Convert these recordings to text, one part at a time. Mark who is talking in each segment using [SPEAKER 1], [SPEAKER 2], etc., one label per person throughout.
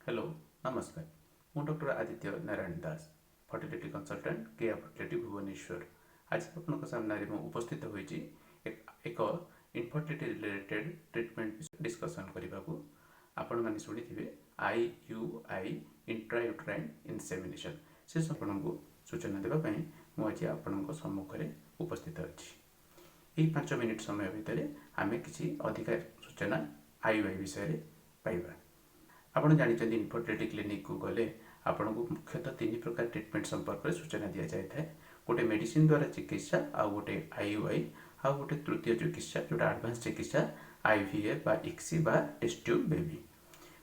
[SPEAKER 1] Hello नमस्कार मु doctor Aditya Narayan Das fertility consultant केया fertility Bhubaneswar आज आपन सामने मु उपस्थित होइछि एक इनफर्टिलिटी रिलेटेड ट्रीटमेंट डिस्कशन करने को आपण माने शुणिथिबे IUI इंट्रायूट्राइन इनसेमिनेशन से आपको सूचना देबा पई मु आज आपन सम्मुख रे उपस्थित अछि। यही 5 मिनिट समय भितर आमे किसी अधिक सूचना IUI विषय रे पाइबा। आपण जानते इनफर्टिलिटी क्लिनिक को गले आपन को मुख्यतः 3 प्रकार ट्रीटमेंट संपर्क में सूचना दि जाए था। गोटे मेडिसिन द्वारा चिकित्सा आ गोटे IUI आ गोटे तृतीय चिकित्सा जोटा एडवांस चिकित्सा IVF बा इक्सी बा टेस्ट ट्यूब बेबी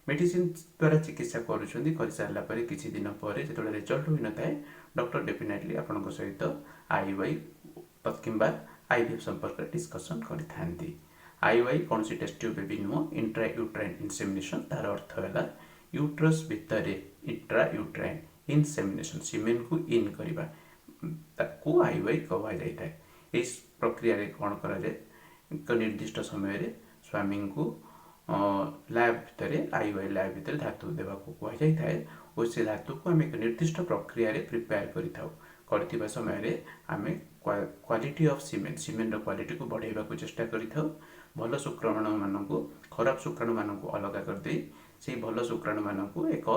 [SPEAKER 1] मेडिसिन द्वारा चिकित्सा करुछंदी कर सारला परे किछि दिन परे जेतोले रिजल्ट होई न थाए डॉक्टर डेफिनेटली आपन सहित IUI किंबा IVF संपर्क में डिस्कशन करिथांती। IUI कौन सी टेस्ट ट्यूब बेबी नुह इंट्रायूट्राइन इनसेमिनेशन तार अर्थ है यूट्रस भितर इंट्रायूट्राइन इनसेमिनेशन सीमेन को इन करबा ताको IUI कहा जाता है। इस प्रक्रिया रे कौन करा जाए एक निर्दिष्ट समय रे स्वामी को लैब भितर IUI लैब भितर धातु देवा को कहा जाता है और से धातु को आम एक निर्दिष्ट प्रक्रिया रे प्रिपेयर करथिबा समय रे आमे क्वालिटी ऑफ सीमेन क्वालिटी को बढ़ाइबा को चेष्टा करिथाउ। भल शुक्राणु मानू खराब शुक्राणु मानू अलग करदे से भल शुक्राणु मानू एक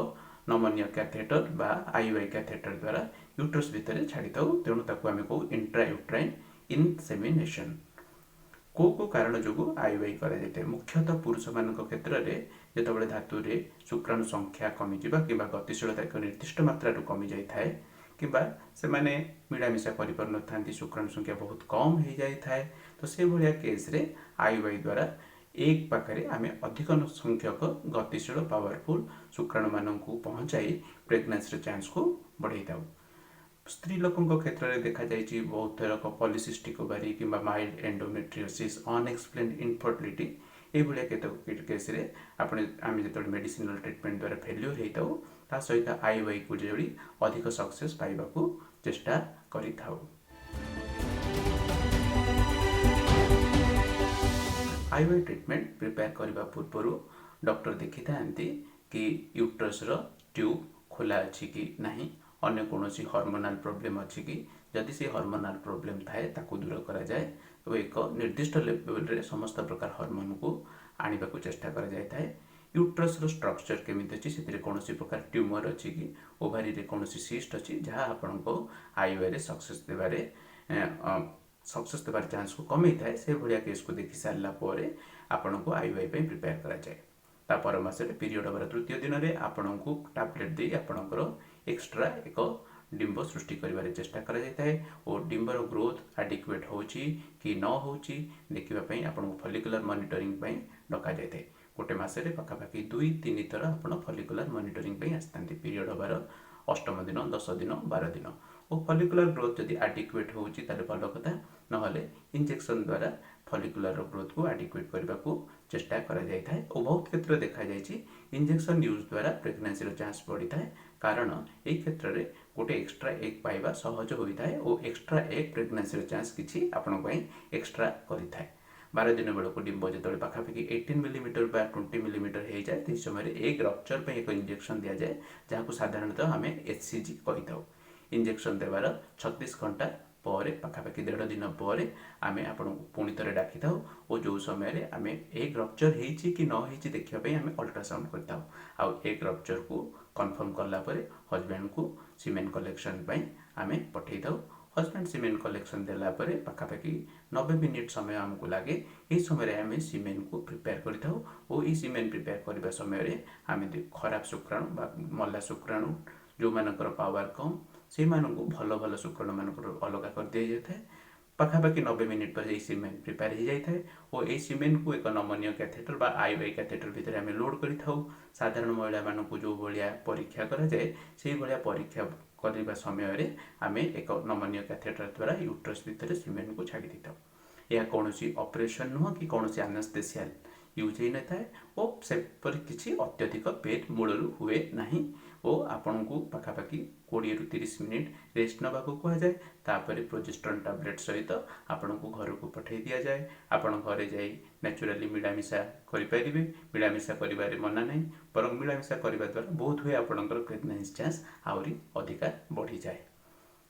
[SPEAKER 1] नमनीय कैथेटर बा IUI कैथेटर द्वारा यूट्रस भितर छाड़ी थाउ। तेणु ताकू आमे कहू इंट्रायूट्राइन इनसेमिनेशन। को कारण जो IUI करा जाता है मुख्यतः पुरुष मान क्षेत्र में जितेबाला धातु रे शुक्राणु संख्या कमी जावा कि गतिशीलता एक निर्दिष्ट मात्रा कमी जाए कि से माने मिलामिशा कर शुक्राणु संख्या बहुत कम हो जाए तो से भाया केस रे IUI द्वारा एक पाखे आम अधिक संख्यक गतिशील पावरफुल शुक्राणु मान पहुँचाई प्रेगनेंसी चांस को बढ़ाई था। स्त्री लोकों क्षेत्र में देखा जाए बहुत थरक पॉलिसिस्टिक ओवारी कि माइल्ड एंडोमेट्रियोसिस अनएक्सप्लेन्ड इनफर्टिलिटी ये केतक केस आम जो मेडिसिनल ट्रीटमेंट द्वारा फेल्यूर होता ता सहित IUI को जोड़ी अधिक सक्सेस पाइबा को चेष्टा करिथाउ। IUI ट्रीटमेंट प्रिपेयर करने पूर्व डॉक्टर देखी था कि यूट्रस ट्यूब खोला अच्छी कि नहीं अन्य कौन हार्मोनाल प्रॉब्लम अच्छी कि जदि से हार्मोनाल प्रॉब्लम थाए ताकू दूर करा जाए तो एक निर्दिष्ट लेवल रे समस्त प्रकार हार्मोन को आनिबा को चेष्टा करा जाए थाए। यूट्रस स्ट्रक्चर केमिति अछि सेतिरे कोनोसी प्रकार ट्यूमर अछि कि ओभारी रे कोनोसी सिस्ट अछि जहाँ आपन को IUI रे सक्सेस देबार चांस को कमी थाए से भलिया केस को देखि सारला परे आपन को IUI पे प्रिपेयर करा जाए। ता पर मासरे पीरियड हबार तृतीय दिन रे आपन को टैबलेट दे आपनकर एक्स्ट्रा एक डिंब सृष्टि करिवारे चेष्टा करा जाता है और डिंबर ग्रोथ एडिक्वेट होची कि न होची देखिबा पई आपन को फॉलिकुलर मॉनिटरिंग पई डका जाता है। गोटे मासरे पाखापाखि 2-3 थर आपन फॉलिकुलर मॉनिटरिंग पई आस्तांती पीरियड हबार 8 दिन 10 दिन 12 दिन और फॉलिकुलर ग्रोथ जदि एडिक्वेट होची ताले भल कथा नहले इंजेक्शन द्वारा फॉलिकुलर ग्रोथ को एडिक्वेट करने को चेष्टा करा जाए और बहुत क्षेत्र देखा जाए इंजेक्शन यूज द्वारा प्रेगनेंसी चांस बढ़ी था कारण यही क्षेत्र में गोटे एक्स्ट्रा एग पाइबा सहज होता है और एक्स्ट्रा एग प्रेगनेंसी चांस किसी आपण एक्स्ट्रा करें। 12 दिन बेलू डिंब जो पाखापाखि 18 मिलीमीटर बा 20 मिलीमीटर हो जाए तो समय एग रप्चर एक इंजेक्शन दि जाए जहाँ को साधारणतः आम HCG कही था। इंजेक्शन देवार 36 घंटा पर पाखापाखि 1.5 दिन पर आम आपन पुणी थे डाकी था और जो समय आम एग रप्चर होती कि न होती देखापी आम अल्ट्रासाउंड करता आउ एग रप्चर को कन्फर्म कलापर हजबैंड को सीमेन कलेक्शन आम पठे था। हजबैंड सीमेन कलेक्शन देलापर पाखापाखि 90 मिनिट समय आमको लगे यही समय आम सीमेन को प्रिपेयर करता और ये सीमेन प्रिपेयर करने समय आम खराब शुक्राणु मल्ला शुक्राणु जो मानकर पावर कम से भल भल शुक्राणु मान अलग कर दि जाए पाखापाखि 90 मिनिट पर सीमेन प्रिपेयर हो जाए और ये सीमेन को एक नमनीय कैथेटर बा IUI कैथेटर भितर आम लोड करिथाउ। साधारण महिला मानक जो भाया परीक्षा करा जाए से भाया परीक्षा करने समय आम एक नमनीय कैथेटर द्वारा यूट्रस भितर सीमेन को छाड़ी था। यह कौन ऑपरेशन नुह कि कौन एनेस्थेसिया यूज हो न थाए और सेपरी किसी अत्यधिक पेन मूलर हुए ना और आपण को पाखापाखि 20 ରୁ 30 मिनिट रेस्ट नवा को कहुए तापर प्रोजेस्टेरोन टैबलेट सहित आपण को घर को पठे दि जाए आपण घरे जाई नेचुराली मिलामिशा करें मिलामिशा कर मना नहीं बर मिलामिशा करने द्वारा बहुत हुए आपंकर प्रेगनेंसी चांस आहरी अधिका बढ़ी जाए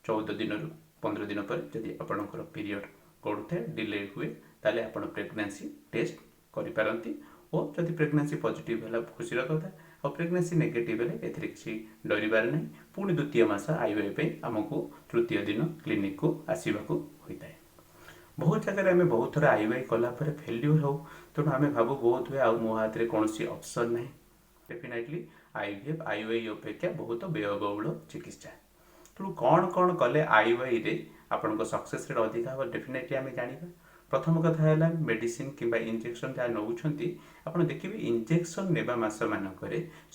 [SPEAKER 1] 14 दिन रु 15 दिन पर जदि आपंकर पीरियड गड़ुए डिले हुए ताले आपण प्रेगनेंसी टेस्ट करिपारंती और जदि प्रेगनेंसी पॉजिटिव है खुशी कथा और प्रेगनेंसी नेगेटिव है एथिरे किसी डरबार नहीं पुणी द्वितीय मास आईवाई आमको तृतीय दिन क्लिनिक को आसवाक होता है बहुत जगह आम बहुत थर आईवाई कलापर फेल्यूर हो तेणु आम भावु बहुत हुए मो हाथ में कौन ऑप्शन ना डेफिनेटली आईवीएफ आईवाई अपेक्षा बहुत व्ययबहुल चिकित्सा तेणु कौन कौन कले आईवाई रे आपण सक्सेस रेट अधिक हम डेफिनेटली आम जाना प्रथम कथा है मेडिसिन किंबा इंजेक्शन जहाँ नौ आप देखिए इंजेक्शन नेबा मास मानक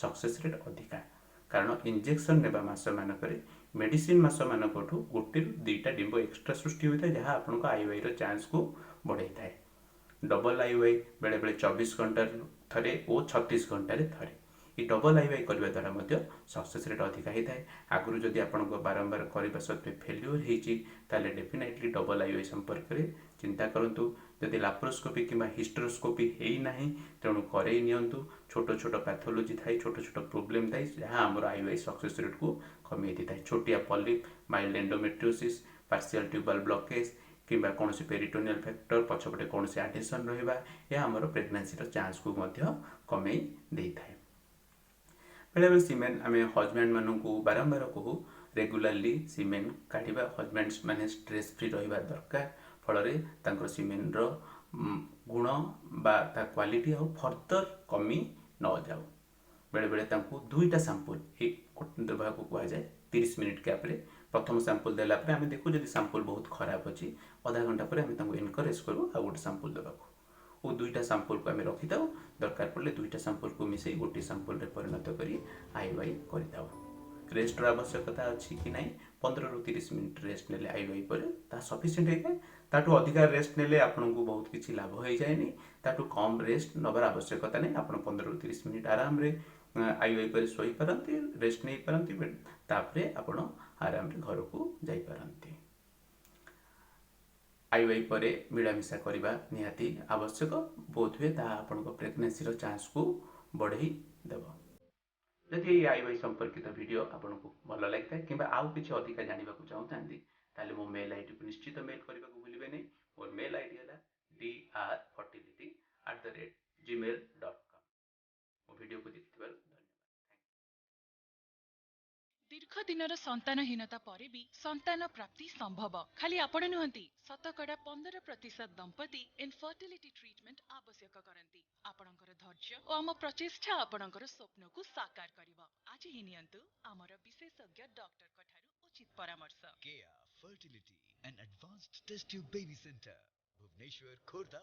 [SPEAKER 1] सक्सेस रेट अधिका कारण इंजेक्शन नेबा मास मानक मेडिसिन मास मानक गोटे दुईटा डिंब एक्सट्रा सृष्टि होता है जहाँ आपको आईवाई चांस को बढ़ाई थाए डबल आईवाई बेले बेले 24 घंटा थे और 36 घंटे थे ये डबल आईवाई करने द्वारा सक्सेस रेट अधिका होता है आगु जदि आप बारंबार करने सत्वे फेल्यूर होते डेफिनेटली डबल आईवाई संपर्क में चिंता करूँ जदि लाप्रोस्कोपी कि हिस्ट्रोस्कोपी होना तेणु करई नियंतु छोट छोट पैथोलोजी थाई छोट छोट प्रोब्लेम थाई जहाँ आम आईवाई सक्सेस रेट को कमी था छोटिया polyp mild endometriosis partial tubal blockage किंबा कौन पेरिटोनियल फैक्टर पछपटे कौन आडिशन रहा यह आम प्रेगनेंसी चांस को कमे देता है बेले बेले सीमेन आम हजबैंड मानू बारंबार कहू रेगुलाली सीमेन काढ़ा हजबैंड मैंने स्ट्रेस फ्री रहा दरकार फल सीमेन गुण बा क्वालिटी आ फर्दर कमी न जाऊ बेले बेले दुईटा सांपुल देवाक कहुए 30 मिनिट गैप्रे प्रथम सांपुल देलापर आम देखू जब सांपुल बहुत खराब अच्छी आधा घंटा पर आम एनकरेज करूँ आ गोटे सांपुल देवाक और दुईटा सांपुल को आम रखी था दरकार पड़े दुईटा सांपुल को मिसई गोटे सांपुल परिणत कर आईवाई कर रेस्ट आवश्यकता अच्छी कि ना 15 ରୁ 30 मिनिट रेस्ट ने आईवाई पर सफिसीयंट होता है ताठू अधिका रेस्ट ने आपन को बहुत किसी लाभ हो जाए ताठू कम रेस्ट नबार आवश्यकता नहीं आप 15 ରୁ 30 मिनिट आराम रे आईवाई पर सोई पारंती रेस्ट नहीं पारंती तापरे आपण आराम रे घर को जाई पारंती आईवाई पर मिलामिशा करने निहाती आवश्यक बोध हुए आपण प्रेगनेंसी चांस को बढ़ई देव जदि ये आईवाई संपर्कित वीडियो आपको भल लगी था कि आउ कि अधिक जानवा चाहते हैं मो मेल आईडी को निश्चित मेल करने को भूलें नहीं मोर मेल आईडी है drfertility@gmail.com मो वीडियो को देखि धन्यवाद।
[SPEAKER 2] दीर्घ दिनर संतानहीनता परे भी संतान प्राप्ति संभव खाली आपण नुहंती शतकड़ा 15% दंपति इनफर्टिलिटी ट्रीटमेंट आवश्यक करती आपणकर धैर्य और आम प्रचेष्टा आपणकर स्वप्न को साकार करिवो आज ही नियंतु आमर विशेषज्ञ डॉक्टर कठारु उचित परामर्श
[SPEAKER 3] Kea Fertility and Advanced Test Tube Baby Center, Bhuvneshwar, Khordha,